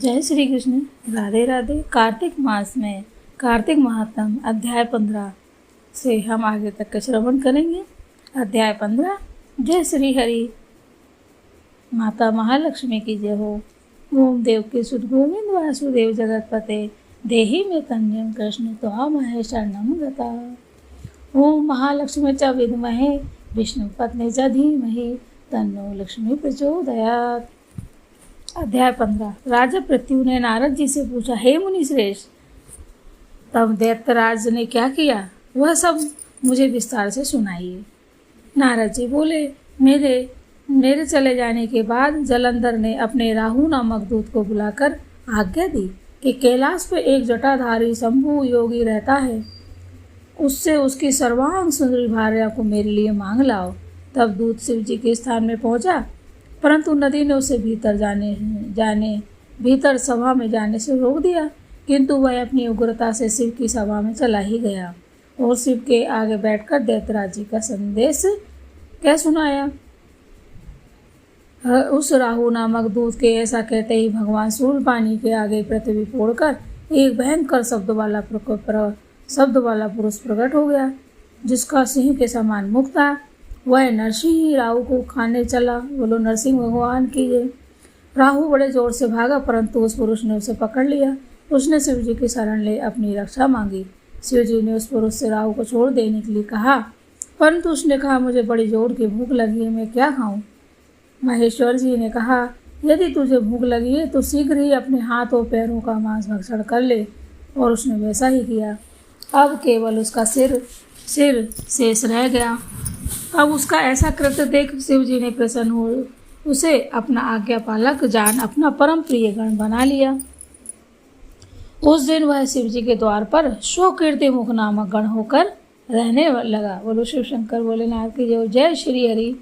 जय श्री कृष्ण। राधे राधे। कार्तिक मास में कार्तिक महात्म अध्याय 15 से हम आगे तक का श्रवण करेंगे। अध्याय 15। जय श्री हरि। माता महालक्ष्मी की जय हो। ओम देव के सुत गोविंद वासुदेव जगतपते देहि में तन्यम कृष्ण त्वा महेश शरणम गता। ओम महालक्ष्मी च विद्महे विष्णु पत्नी च धीमहि तन्नो लक्ष्मी प्रचोदयात्। अध्याय 15। राजा पृथ्वी ने नारद जी से पूछा, हे मुनि श्रेष्ठ, तब दैत्यराज ने क्या किया वह सब मुझे विस्तार से सुनाइए। नारद जी बोले, मेरे चले जाने के बाद जलंधर ने अपने राहु नामक दूत को बुलाकर आज्ञा दी कि कैलाश पर एक जटाधारी शंभु योगी रहता है, उससे उसकी सर्वांग सुंदरी भार्या को मेरे लिए मांग लाओ। तब दूत शिव जी के स्थान में पहुंचा, परंतु नदी ने उसे भीतर सभा में जाने से रोक दिया, किंतु वह अपनी उग्रता से शिव की सभा में चला ही गया और शिव के आगे बैठकर दैत्यराज जी का संदेश क्या सुनाया। उस राहु नामक दूत के ऐसा कहते ही भगवान सूर्यपानी के आगे पृथ्वी फोड़कर एक भयंकर शब्द वाला पुरुष प्रकट हो गया, जिसका सिंह के समान मुख था। वह नरसिंह राहु को खाने चला। बोलो नरसिंह भगवान की जय। राहु बड़े जोर से भागा, परंतु उस पुरुष ने उसे पकड़ लिया। उसने शिव जी की शरण ले अपनी रक्षा मांगी। शिव जी ने उस पुरुष से राहु को छोड़ देने के लिए कहा, परंतु उसने कहा, मुझे बड़ी जोर की भूख लगी है, मैं क्या खाऊं। महेश्वर जी ने कहा, यदि तुझे भूख लगी है तो शीघ्र ही अपने हाथ और पैरों का मांस भक्षण कर ले। और उसने वैसा ही किया। अब केवल उसका सिर शेष रह गया। अब उसका ऐसा कृत्य देख शिव जी ने प्रसन्न हो उसे अपना आज्ञा पालक जान अपना परम प्रिय गण बना लिया। उस दिन वह शिव जी के द्वार पर शोकीर्ति मुख नामक गण होकर रहने लगा। बोलो शिव शंकर भोलेनाथ की जय। जय श्री हरि।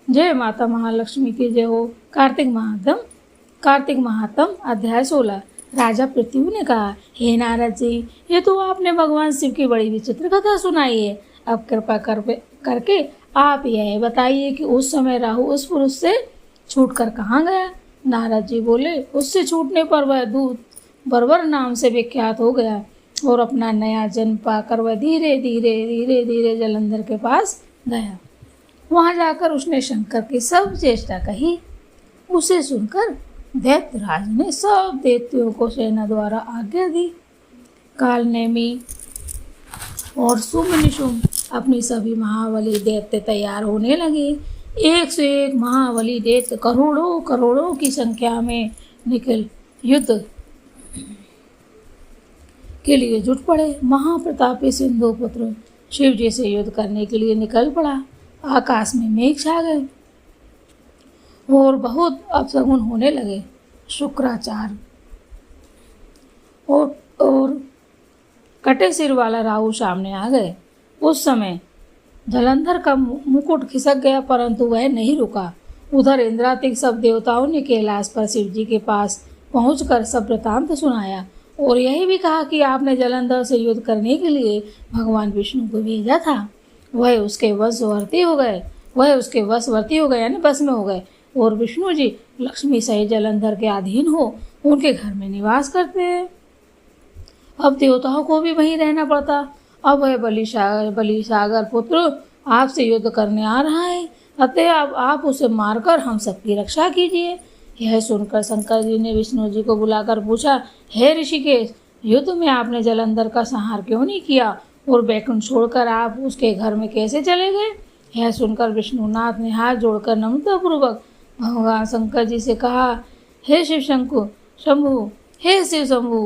जय माता महालक्ष्मी की जय हो। कार्तिक महात्म अध्याय 16। राजा पृथ्वी ने कहा, हे नारद जी, ये तो आपने भगवान शिव की बड़ी विचित्र कथा सुनाई है। अब कृपा करके आप यह बताइए कि उस समय राहु उस पुरुष से छूटकर कहाँ गया। नारद जी बोले, उससे छूटने पर वह दूत बर्बर नाम से विख्यात हो गया और अपना नया जन्म पाकर वह धीरे धीरे जलंधर के पास गया। वहाँ जाकर उसने शंकर की सब चेष्टा कही। उसे सुनकर दैत्यराज ने सब दैत्यों को सेना द्वारा आज्ञा दी। कालनेमी और शुंभ निशुंभ अपनी सभी महाबली दैत्य तैयार होने लगे। एक से एक महाबली दैत्य करोड़ों की संख्या में निकल युद्ध के लिए जुट पड़े। महाप्रतापी सिंधुपुत्र शिव जी से युद्ध करने के लिए निकल पड़ा। आकाश में मेघ छा गए और बहुत अपशगुन होने लगे। शुक्राचार्य और कटे सिर वाला राहु सामने आ गए। उस समय जलंधर का मुकुट खिसक गया, परंतु वह नहीं रुका। उधर इंद्रातिक सब देवताओं ने कैलाश पर शिव जी के पास पहुंचकर सब वृतांत सुनाया और यही भी कहा कि आपने जलंधर से युद्ध करने के लिए भगवान विष्णु को भेजा था। वह उसके वशवर्ती हो गए यानी बस में हो गए और विष्णु जी लक्ष्मी सहित जलंधर के अधीन हो उनके घर में निवास करते हैं। अब देवताओं को भी वहीं रहना पड़ता। अब वह बलिसागर पुत्र आपसे युद्ध करने आ रहा है, अतः अब आप उसे मारकर हम सबकी रक्षा कीजिए। यह सुनकर शंकर जी ने विष्णु जी को बुलाकर पूछा, हे ऋषिकेश, युद्ध में आपने जलंधर का संहार क्यों नहीं किया और बैकुंठ छोड़कर आप उसके घर में कैसे चले गए। यह सुनकर विष्णुनाथ ने हाथ जोड़कर नम्रतापूर्वक भगवान शंकर जी से कहा, हे शिव शंभु,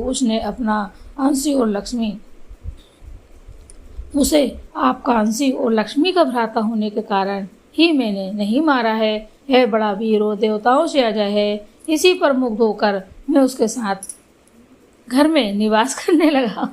उसने अपना अंशी और लक्ष्मी उसे आपका अंशी और लक्ष्मी का भ्राता होने के कारण ही मैंने नहीं मारा है। यह बड़ा वीर और देवताओं से अजय है। इसी पर मुग्ध होकर मैं उसके साथ घर में निवास करने लगा।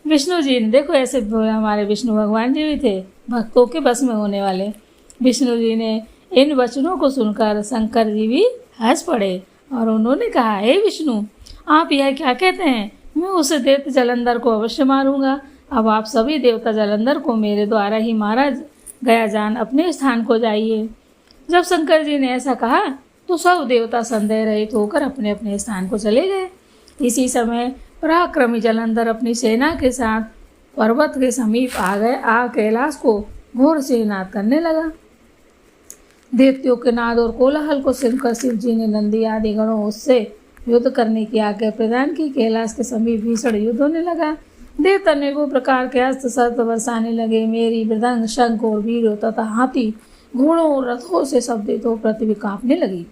विष्णु जी ने देखो, ऐसे हमारे विष्णु भगवान जी भी थे, भक्तों के बस में होने वाले। विष्णु जी ने इन वचनों को सुनकर शंकर जी भी हंस पड़े और उन्होंने कहा, हे विष्णु, आप यह क्या कहते हैं। मैं उस दैत्य जलंधर को अवश्य मारूंगा। अब आप सभी देवता जलंधर को मेरे द्वारा ही मारा गया जान अपने स्थान को जाइए। जब शंकर जी ने ऐसा कहा तो सब देवता संदेह रहित होकर अपने अपने स्थान को चले गए। इसी समय पराक्रमी जलंधर अपनी सेना के साथ पर्वत के समीप आ कैलाश को घोर से नाद करने लगा। देवताओं के नाद और कोलाहल को सुनकर शिव जी ने नंदी आदि गणों उससे युद्ध करने की आज्ञा प्रदान की। कैलाश के समीप भीषण युद्ध होने लगा। देवता अनेकों प्रकार के अस्त्र शस्त्र बरसाने लगे। मेरी मृदंग शंख और वीरों तथा हाथी घोड़ों और रथों से शब्दित हो पृथ्वी कांपने लगी।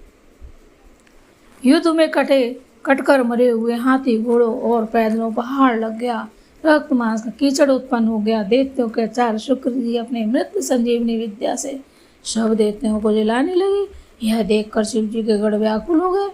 युद्ध में कटकर मरे हुए हाथी घोड़ों और पैदलों पहाड़ लग गया। रक्त मांस का कीचड़ उत्पन्न हो गया। देवताओं के आचार्य शुक्र जी अपने मृत संजीवनी विद्या से सब देवताओं को जलाने लगे। यह देखकर शिव जी के गढ़ व्याकुल हो गए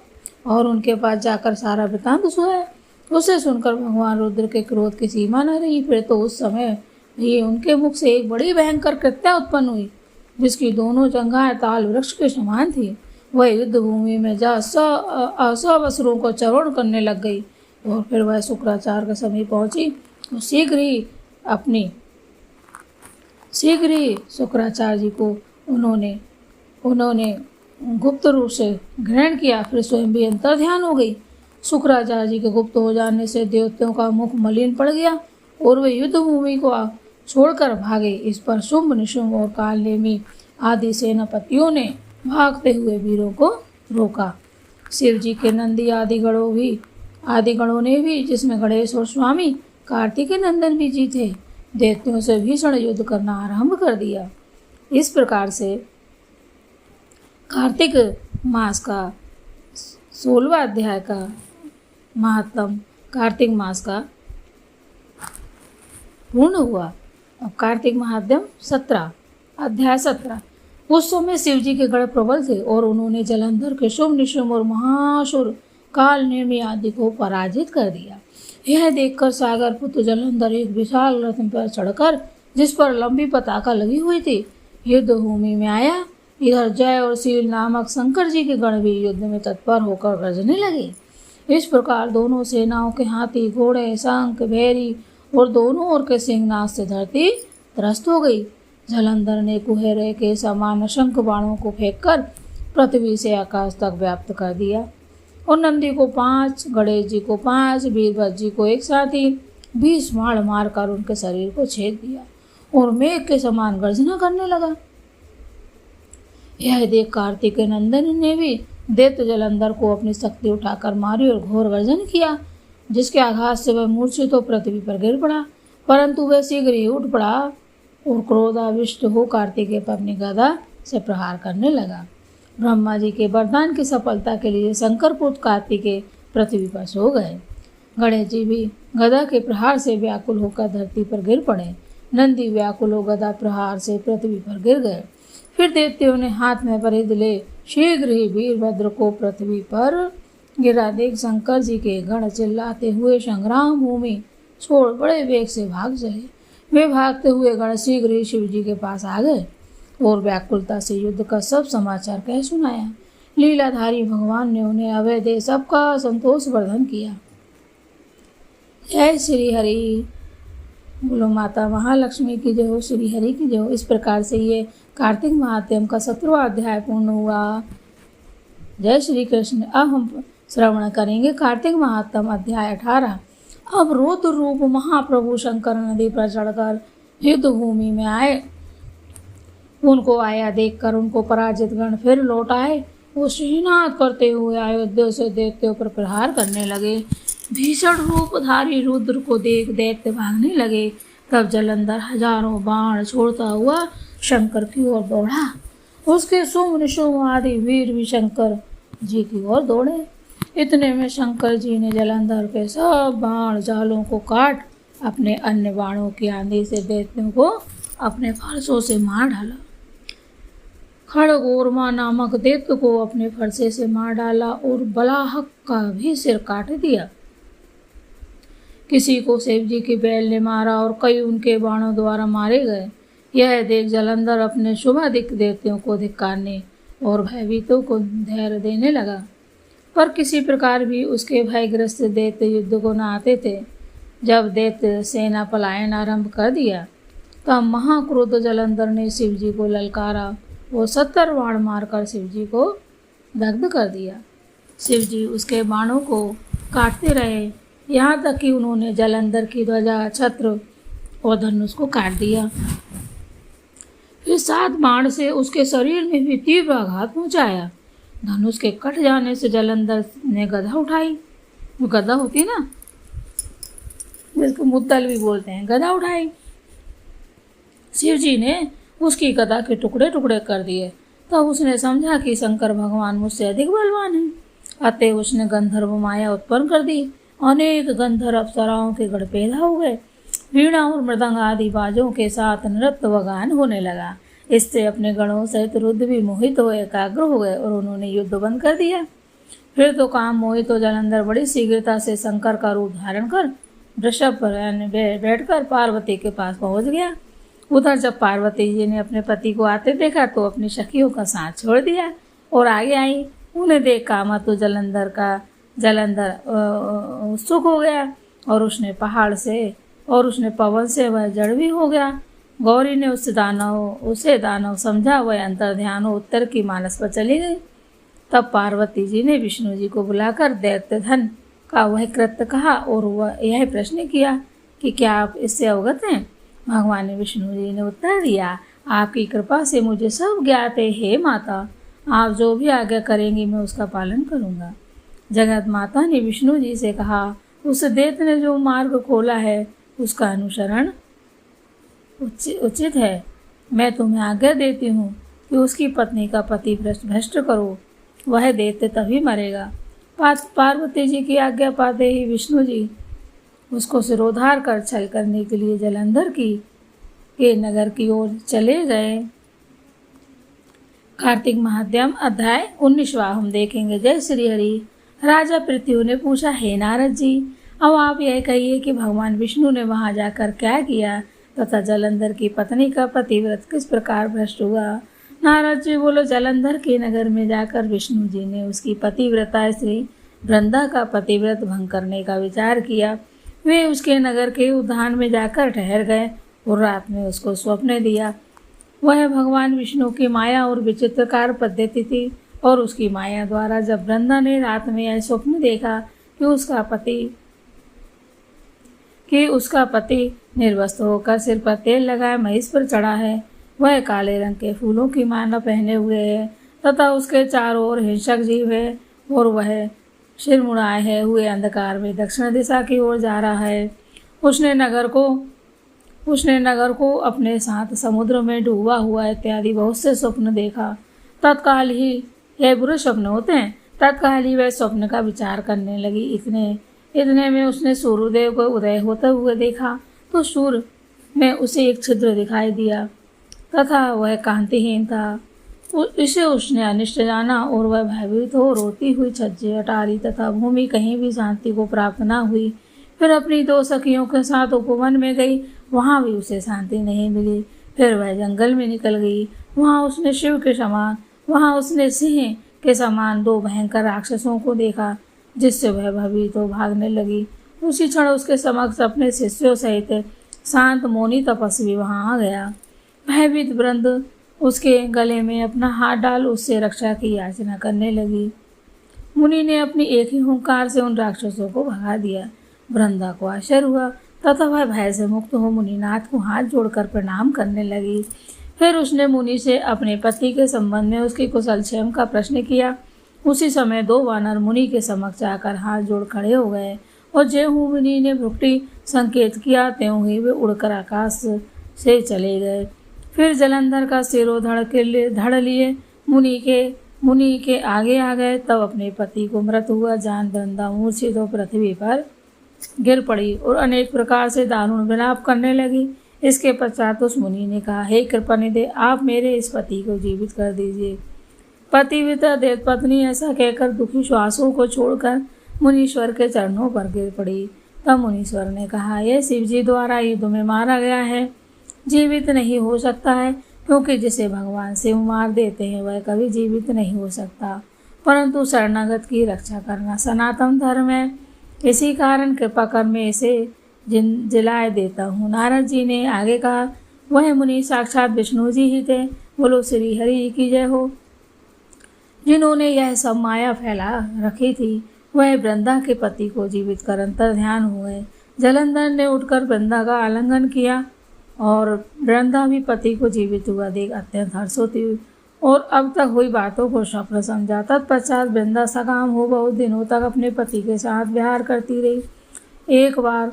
और उनके पास जाकर सारा वृतांत सुनाया। उसे सुनकर भगवान रुद्र के क्रोध की सीमा न रही। फिर तो उस समय ही उनके मुख से एक बड़ी भयंकर कृत्या उत्पन्न हुई, जिसकी दोनों जंघाएं ताल वृक्ष के समान थी। वह युद्ध भूमि में जा सब असुरों को चरण करने लग गई। और फिर वह शुक्राचार्य के समीप पहुंची और शीघ्र ही शुक्राचार्य जी को उन्होंने गुप्त रूप से ग्रहण किया। फिर स्वयं भी अंतर ध्यान हो गई। शुक्राचार्य जी के गुप्त हो जाने से देवताओं का मुख मलिन पड़ गया और वे युद्ध भूमि को छोड़कर भागे। इस पर शुंभ निशुंभ और कालनेमी आदि सेनापतियों ने भागते हुए वीरों को रोका। शिव जी के नंदी आदि गणों ने भी, जिसमें गणेश और स्वामी कार्तिक नंदन भी जी थे, देवताओं से भीषण युद्ध करना आरंभ कर दिया। इस प्रकार से कार्तिक मास का 16वां अध्याय का महात्म कार्तिक मास का पूर्ण हुआ। अब कार्तिक महात्म 17 अध्याय 17। उस समय शिव जी के गढ़ प्रबल थे और उन्होंने जलंधर के शुंभ निशुंभ और महासुर काल नेमी आदि को पराजित कर दिया। यह देखकर सागर पुत्र जलंधर एक विशाल रथ पर चढ़कर, जिस पर लंबी पताका लगी हुई थी, युद्ध भूमि में आया। इधर जय और शील नामक शंकर जी के गण भी युद्ध में तत्पर होकर गरजने लगे। इस प्रकार दोनों सेनाओं के हाथी घोड़े शंख भैरी और दोनों ओर के सिंहनाद से धरती त्रस्त हो गई। जलंधर ने कुहेरे के समान शंख बाणों को फेंककर पृथ्वी से आकाश तक व्याप्त कर दिया और नंदी को 5, गणेश जी को 5, वीरभद्र जी को एक साथ ही 20 बाण मारकर उनके शरीर को छेद दिया और मेघ के समान गर्जना करने लगा। यह देख कार्तिक नंदन ने भी दैत्य जलंधर को अपनी शक्ति उठाकर मारी और घोर गर्जन किया, जिसके आघात से वह मूर्छित हो पृथ्वी पर गिर पड़ा। परंतु वह शीघ्र ही उठ पड़ा और क्रोधाविष्ट हो कार्तिकेय पर अपनी गदा से प्रहार करने लगा। ब्रह्मा जी के वरदान की सफलता के लिए शंकर पुत्र कार्तिकेय पृथ्वी पर सो गए। गणेश जी भी गदा के प्रहार से व्याकुल होकर धरती पर गिर पड़े। नंदी व्याकुल हो गदा प्रहार से पृथ्वी पर गिर गए। फिर देवताओं ने हाथ में परिध ले शीघ्र ही वीरभद्र को पृथ्वी पर गिरा देख शंकर जी के गण चिल्लाते हुए संग्राम भूमि छोड़ बड़े वेग से भाग चले। वे भागते हुए गण शीघ्र ही शिव जी के पास आ गए और व्याकुलता से युद्ध का सब समाचार कह सुनाया। लीलाधारी भगवान ने उन्हें अभय दे सबका संतोष वर्धन किया। जय श्री हरि बोलो, माता महालक्ष्मी की जय हो, श्री हरि की जय हो। इस प्रकार से ये कार्तिक महात्म्य का 17वां अध्याय पूर्ण हुआ। जय श्री कृष्ण। अब हम श्रवण करेंगे कार्तिक महात्म्य अध्याय 18। अब रुद्र रूप महाप्रभु शंकर नदी पर चढ़कर युद्ध भूमि में आए। उनको आया देखकर उनको पराजित गण फिर लौट आए। वो श्रीनाथ करते हुए अयोध्या से दैत्यों पर प्रहार करने लगे। भीषण रूपधारी रुद्र को देख दैत्य भागने लगे। तब जलंधर हजारों बाण छोड़ता हुआ शंकर की ओर दौड़ा। उसके शुंभ निशुंभ आदि वीर भी शंकर जी की ओर दौड़े। इतने में शंकर जी ने जलंधर के सब बाण जालों को काट अपने अन्य बाणों की आंधी से दैत्यों को अपने फरसों से मार डाला। खड़गोरमा नामक दैत्य को अपने फरसे से मार डाला और बलाहक का भी सिर काट दिया। किसी को शिव जी की बैल ने मारा और कई उनके बाणों द्वारा मारे गए। यह देख जलंधर अपने शुभाधिक दैत्यों को धिक्कारने और भयभीतों को धैर्य देने लगा, पर किसी प्रकार भी उसके भयग्रस्त दैत्य युद्ध को न आते थे। जब दैत्य सेना पलायन आरंभ कर दिया तब महाक्रोध जलंधर ने शिव जी को ललकारा और 70 बाण मारकर शिव जी को दग्ध कर दिया। शिव जी उसके बाणों को काटते रहे, यहाँ तक कि उन्होंने जलंधर की ध्वजा, छत्र और धनुष को काट दिया। फिर 7 बाण से उसके शरीर में भी तीव्र आघात पहुंचाया। धनुष के कट जाने से जलंधर ने गदा उठाई, वो गदा होती ना, जिसको मुद्दल भी बोलते हैं, गदा उठाई। शिव जी ने उसकी गदा के टुकड़े टुकड़े कर दिए। तब उसने समझा कि शंकर भगवान मुझसे अधिक बलवान हैं। अतः उसने गंधर्व माया उत्पन्न कर दी। अनेक गंधर्व अप्सराओं के गढ़ पैदा हुए। वीणा और मृदंग आदि बाजों के साथ नृत्य व गान होने लगा। इससे अपने गणों सहित रुद्र भी मोहित हो एकाग्र हो गए और उन्होंने युद्ध बंद कर दिया। फिर तो काम मोहित तो जलंधर बड़ी शीघ्रता से शंकर का रूप धारण कर वृषभ पर बैठकर पार्वती के पास पहुंच गया। उधर जब पार्वती जी ने अपने पति को आते देखा तो अपनी सखियों का साथ छोड़ दिया और आगे आई। उन्हें देख कामा तो जलंधर उत्सुक हो गया और उसने पवन से वह जड़ भी हो गया। गौरी ने उसे दानव समझा, वह अंतर ध्यान हो उत्तर की मानस पर चली गई। तब पार्वती जी ने विष्णु जी को बुलाकर दैत्य धन का वह कृत्य कहा और वह यह प्रश्न किया कि क्या आप इससे अवगत हैं। भगवान विष्णु जी ने उत्तर दिया, आपकी कृपा से मुझे सब ज्ञात है। हे माता, आप जो भी आज्ञा करेंगी मैं उसका पालन करूँगा। जगत माता ने विष्णु जी से कहा, उस दैत्य ने जो मार्ग खोला है उसका अनुसरण उचित है। मैं तुम्हें आज्ञा देती हूँ कि उसकी पत्नी का पति भ्रष्ट करो, वह दैत्य तभी मरेगा। पार्वती जी की आज्ञा पाते ही विष्णु जी उसको सिरोधार कर छल करने के लिए जलंधर के नगर की ओर चले गए। कार्तिक महात्म्यम अध्याय 19वां हम देखेंगे। जय श्री हरि। राजा पृथ्वी ने पूछा, हे नारद जी, अब आप यह कहिए कि भगवान विष्णु ने वहां जाकर क्या किया तथा जलंधर की पत्नी का पतिव्रत किस प्रकार भ्रष्ट हुआ। नारद जी बोलो, जलंधर के नगर में जाकर विष्णु जी ने उसकी पतिव्रता श्री वृंदा का पतिव्रत भंग करने का विचार किया। वे उसके नगर के उद्यान में जाकर ठहर गए और रात में उसको स्वप्न दिया। वह भगवान विष्णु की माया और विचित्रकार पद्धति थी और उसकी माया द्वारा जब वृंदा ने रात में यह स्वप्न देखा कि उसका पति निर्वस्त्र होकर सिर पर तेल लगाए महिष पर चढ़ा है, वह काले रंग के फूलों की माला पहने हुए है तथा उसके चारों ओर हिंसक जीव है और वह सिर मुड़ाए हुए अंधकार में दक्षिण दिशा की ओर जा रहा है। उसने नगर को अपने साथ समुद्र में डूबा हुआ इत्यादि बहुत से स्वप्न देखा। तत्काल ही, यह बुरे स्वप्न होते हैं, तत्काल ही वह स्वप्न का विचार करने लगी। इतने में उसने सूर्यदेव को उदय होते हुए देखा तो सूर्य में उसे एक छिद्र दिखाई दिया तथा वह कांतिहीन था। इसे उसने अनिष्ट जाना और वह भयभीत हो रोती हुई छज्जे, अटारी तथा भूमि कहीं भी शांति को प्राप्त न हुई। फिर अपनी 2 सखियों के साथ उपवन में गई, वहाँ भी उसे शांति नहीं मिली। फिर वह जंगल में निकल गई, वहाँ उसने सिंह के समान 2 भयंकर राक्षसों को देखा, जिससे वह भयभीत हो भागने लगी। उसी क्षण उसके समक्ष अपने शिष्यों सहित शांत मौनी तपस्वी वहाँ आ गया। भयभीत वृंद उसके गले में अपना हाथ डाल उससे रक्षा की याचना करने लगी। मुनि ने अपनी एक ही हुंकार से उन राक्षसों को भगा दिया। वृंदा को आश्चर्य हुआ तथा वह भय से मुक्त हो मुनिनाथ को हाथ जोड़कर प्रणाम करने लगी। फिर उसने मुनि से अपने पति के संबंध में उसकी कुशलक्षेम का प्रश्न किया। उसी समय 2 वानर मुनि के समक्ष आकर हाथ जोड़ खड़े हो गए और ज्यों मुनि ने भ्रुकुटी संकेत किया त्यों ही वे उड़कर आकाश से चले गए। फिर जलंधर का सिरों धड़ लिए मुनि के आगे आ गए। तब अपने पति को मृत हुआ जान वृंदा मूर्छित हो पृथ्वी पर गिर पड़ी और अनेक प्रकार से दारुण विलाप करने लगी। इसके पश्चात उस मुनि ने कहा, हे कृपानिधे, आप मेरे इस पति को जीवित कर दीजिए। पतिव्रता पत्नी ऐसा कहकर दुखी श्वासों को छोड़कर मुनीश्वर के चरणों पर गिर पड़ी। तब मुनीश्वर ने कहा, यह शिवजी द्वारा युद्ध में मारा गया है, जीवित नहीं हो सकता है, क्योंकि जिसे भगवान शिव मार देते हैं वह कभी जीवित नहीं हो सकता। परंतु शरणागत की रक्षा करना सनातन धर्म है, इसी कारण कृपा कर मैं इसे जिलाए देता हूँ। नारद जी ने आगे कहा, वह मुनि साक्षात विष्णु जी ही थे। बोलो श्री हरि की जय हो। जिन्होंने यह सब माया फैला रखी थी, वह वृंदा के पति को जीवित कर अंतर ध्यान हुए। जलंधर ने उठकर वृंदा का आलिंगन किया और वृंदा भी पति को जीवित हुआ देख अत्यंत हर्ष होती हुई और अब तक हुई बातों को स्वप्न समझा। तत्पश्चात वृंदा सकाम हो बहुत दिनों तक अपने पति के साथ विहार करती रही। एक बार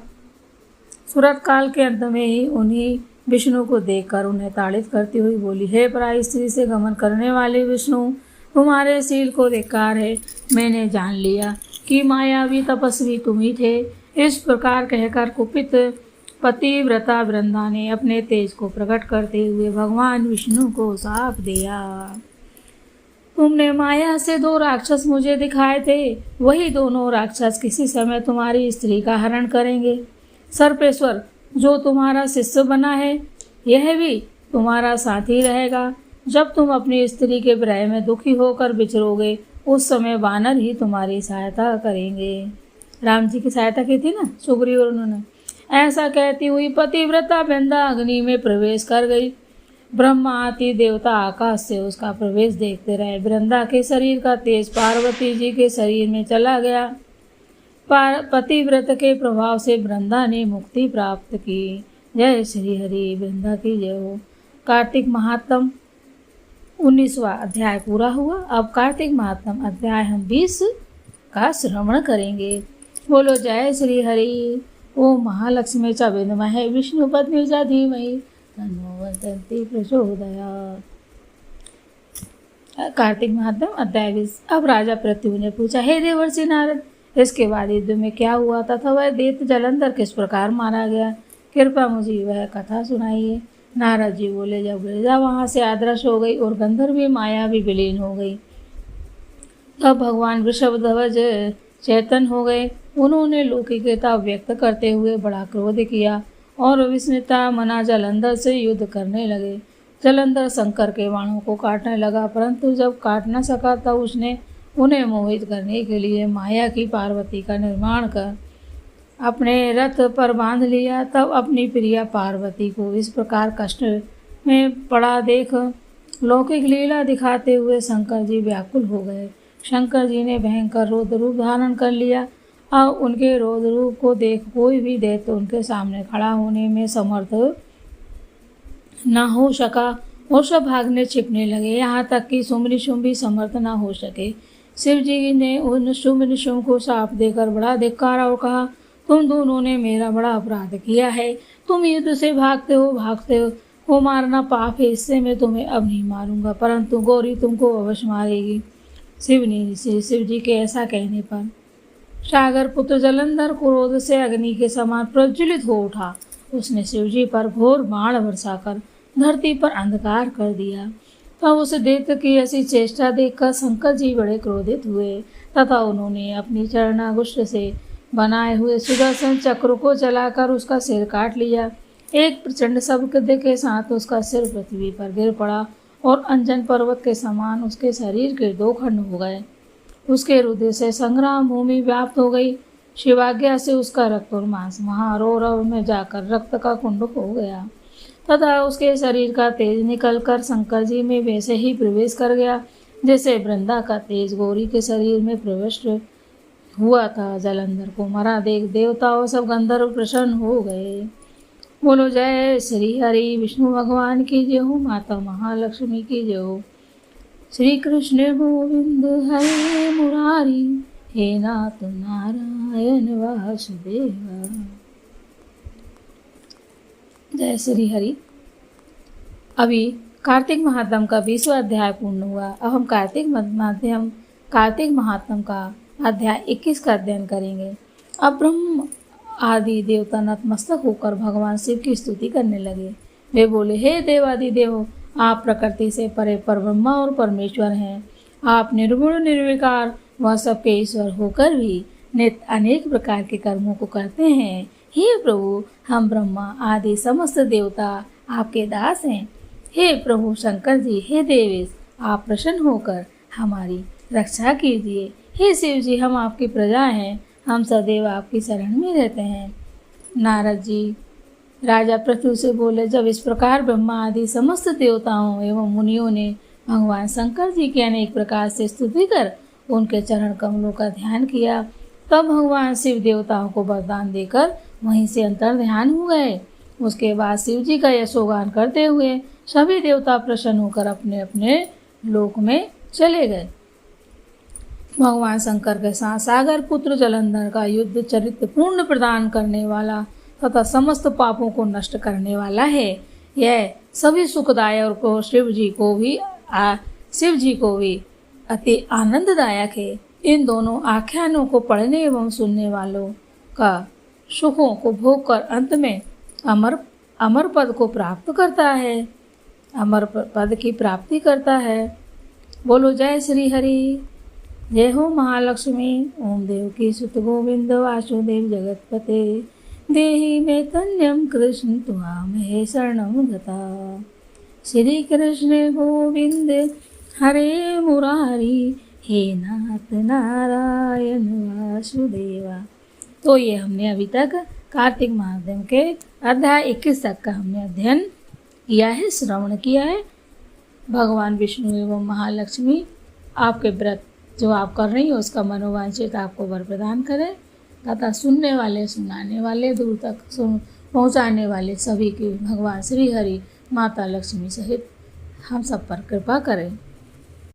सुरत काल के अंत में ही उन्हीं विष्णु को देखकर उन्हें ताड़ित करती हुई बोली, हे पराई स्त्री से गमन करने वाले विष्णु, तुम्हारे शील को धिक्कार है। मैंने जान लिया कि मायावी तपस्वी तुम ही थे। इस प्रकार कहकर कुपित पतिव्रता वृंदा ने अपने तेज को प्रकट करते हुए भगवान विष्णु को शाप दिया। तुमने माया से 2 राक्षस मुझे दिखाए थे, वही दोनों राक्षस किसी समय तुम्हारी स्त्री का हरण करेंगे। सर्पेश्वर जो तुम्हारा शिष्य बना है, यह भी तुम्हारा साथी रहेगा। जब तुम अपनी स्त्री के विरह में दुखी होकर बिछड़ोगे, उस समय वानर ही तुम्हारी सहायता करेंगे। राम जी की सहायता की थी ना सुग्रीव और उन्होंने। ऐसा कहती हुई पतिव्रता वृंदा अग्नि में प्रवेश कर गई। ब्रह्मा आदि देवता आकाश से उसका प्रवेश देखते रहे। वृंदा के शरीर का तेज पार्वती जी के शरीर में चला गया। पतिव्रत के प्रभाव से वृंदा ने मुक्ति प्राप्त की। जय श्री हरि। वृंदा की जय हो। कार्तिक महात्म 19वां अध्याय पूरा हुआ। अब कार्तिक महात्म अध्याय हम 20 का श्रवण करेंगे। बोलो जय श्री हरि। ओम महालक्ष्मी च विद्महे विष्णुपत्नी च धीमहि तन्नो वर्तते प्रचोदयात्। कार्तिक महात्म अध्याय 20। अब राजा पृथ्वी ने पूछा, हे देवर्षि नारद, इसके बाद युद्ध में क्या हुआ तथा वह दैत्य जलंधर किस प्रकार मारा गया? कृपया मुझे वह कथा सुनाइए। नारद जी बोले, जब गिरिजा वहाँ से अदृश्य हो गई और गंधर्वी माया भी विलीन हो गई, तब भगवान वृषभध्वज चेतन हो गए। उन्होंने लौकिकता व्यक्त करते हुए बड़ा क्रोध किया और विस्मिता मना जलंधर से युद्ध करने लगे। जलंधर शंकर के बाणों को काटने लगा, परंतु जब काट न सका तब उसने उन्हें मोहित करने के लिए माया की पार्वती का निर्माण कर अपने रथ पर बांध लिया। तब अपनी प्रिया पार्वती को इस प्रकार कष्ट में पड़ा देख लौकिक लीला दिखाते हुए शंकर जी व्याकुल हो गए। शंकर जी ने भयंकर रौद्र रूप धारण कर लिया। अब उनके रौद्र रूप को देख कोई भी दैत्य उनके सामने खड़ा होने में समर्थ न हो सका और सब भागने छिपने लगे, यहाँ तक कि शुंभ निशुंभ भी समर्थ न हो सके। शिव जी ने उन शुंभ निशुंभ को शाप देकर बड़ा धिक्कारा और कहा, तुम दोनों ने मेरा बड़ा अपराध किया है। तुम युद्ध से भागते हो मारना पाप है, इससे मैं तुम्हें अब नहीं मारूंगा, परंतु गौरी तुमको अवश्य मारेगी। शिव जी के ऐसा कहने पर सागर पुत्र जलंधर क्रोध से अग्नि के समान प्रज्वलित हो उठा। उसने शिव जी पर घोर बाण बरसाकर धरती पर अंधकार कर दिया। तब उस दैत्य की ऐसी चेष्टा देखकर शंकर जी बड़े क्रोधित हुए तथा उन्होंने अपनी चरणागुष्ठ से बनाए हुए सुदर्शन चक्र को चलाकर उसका सिर काट लिया। एक प्रचंड शब्द के साथ उसका सिर पृथ्वी पर गिर पड़ा और अंजन पर्वत के समान उसके शरीर के 2 खंड हो गए। उसके हृदय से संग्राम भूमि व्याप्त हो गई। शिवाज्ञा से उसका रक्त और मांस महारौरव में जाकर रक्त का कुंड हो गया तथा उसके शरीर का तेज निकलकर शंकर जी में वैसे ही प्रवेश कर गया जैसे वृंदा का तेज गौरी के शरीर में प्रविष्ट हुआ था। जलंधर को मरा देख देवता और सब गंधर्व प्रसन्न हो गए। बोलो जय श्री हरि। विष्णु भगवान की जय हो। माता महालक्ष्मी की जय हो। श्री कृष्ण गोविंद हरे मुरारी, हे नाथ नारायण वासुदेवा। जय श्री हरि। अभी कार्तिक महात्म का 20वां अध्याय पूर्ण हुआ। अब हम कार्तिक महात्म का अध्याय 21 का अध्ययन करेंगे। अब ब्रह्म आदि देवता नतमस्तक होकर भगवान शिव की स्तुति करने लगे। वे बोले, हे देवादि देव, आप प्रकृति से परे पर ब्रह्मा और परमेश्वर हैं। आप निर्गुण निर्विकार व सबके ईश्वर होकर भी नित्य अनेक प्रकार के कर्मों को करते हैं। हे प्रभु, हम ब्रह्मा आदि समस्त देवता आपके दास हैं। हे प्रभु शंकर जी, हे देवेश, आप प्रसन्न होकर हमारी रक्षा कीजिए। हे शिव जी, हम आपकी प्रजा हैं, हम सदैव आपकी शरण में रहते हैं। नारद जी राजा पृथु से बोले, जब इस प्रकार ब्रह्मा आदि समस्त देवताओं एवं मुनियों ने भगवान शंकर जी की अनेक प्रकार से स्तुति कर उनके चरण कमलों का ध्यान किया। तब भगवान शिव देवताओं को वरदान देकर वहीं से अंतर ध्यान हो गए। उसके बाद शिव जी का यशोगान करते हुए सभी देवता प्रसन्न होकर अपने अपने लोक में चले गए। भगवान शंकर के साथ सागर पुत्र जलंधर का युद्ध चरित्र पूर्ण प्रदान करने वाला तथा समस्त पापों को नष्ट करने वाला है। यह सभी सुखदायक और शिव जी को भी अति आनंददायक है। इन दोनों आख्यानों को पढ़ने एवं सुनने वालों का सुखों को भोग कर अंत में अमर पद को प्राप्त करता है, अमर पद की प्राप्ति करता है। बोलो जय श्री हरि। जय हो महालक्ष्मी। ओम देवकी सुत गोविंद वासुदेव जगतपते देहि मे तन्यम कृष्ण त्वामहे शरणं गता। श्री कृष्ण गोविंद हरे मुरारी हे नाथ नारायण वासुदेवा। तो ये हमने अभी तक कार्तिक महात्म्य के अध्याय 21 तक का हमने अध्ययन किया है, श्रवण किया है। भगवान विष्णु एवं महालक्ष्मी आपके व्रत जो आप कर रही हो उसका मनोवांछित आपको वर प्रदान करें तथा सुनने वाले, सुनाने वाले, दूर तक पहुंचाने वाले सभी की भगवान श्री हरि माता लक्ष्मी सहित हम सब पर कृपा करें।